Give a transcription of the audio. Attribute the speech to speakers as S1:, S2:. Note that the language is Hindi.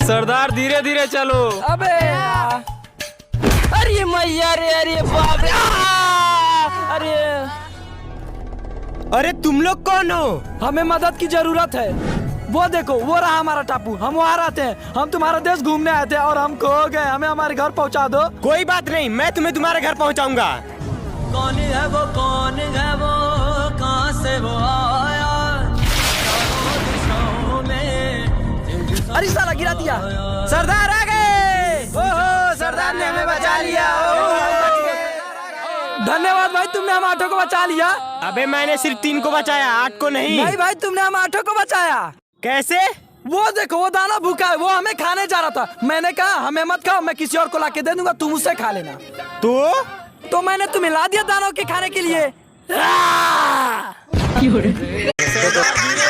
S1: सरदार धीरे धीरे चलो।
S2: अबे यार। अरे मैया रे, अरे बाप रे, अरे
S3: अरे तुम लोग कौन हो?
S2: हमें मदद की जरूरत है। वो देखो, वो रहा हमारा टापू। हम वहाँ रहते हैं। हम तुम्हारा देश घूमने आए थे और हम खो गए। हमें हमारे घर पहुँचा दो।
S3: कोई बात नहीं, मैं तुम्हें तुम्हारे घर पहुंचाऊंगा।
S4: कौन है वो, कौन है वो, कहाँ से वो आया?
S2: अरे साला गिरा दिया।
S3: सरदार आ गए। ओहो, सरदार ने हमें बचा लिया।
S2: धन्यवाद भाई, तुमने हम 8 को बचा लिया।
S3: अबे मैंने सिर्फ 3 को बचाया, 8 को नहीं।
S2: नहीं भाई, तुमने हम 8 को बचाया।
S3: कैसे?
S2: वो देखो, वो दाना भूखा है, वो हमें खाने जा रहा था। मैंने कहा हमें मत खाओ, मैं किसी और को लाके दे दूंगा, तुम उससे खा लेना।
S3: तो
S2: मैंने तुम्हें ला दिया दानों के खाने के लिए।
S3: सरदार धीरे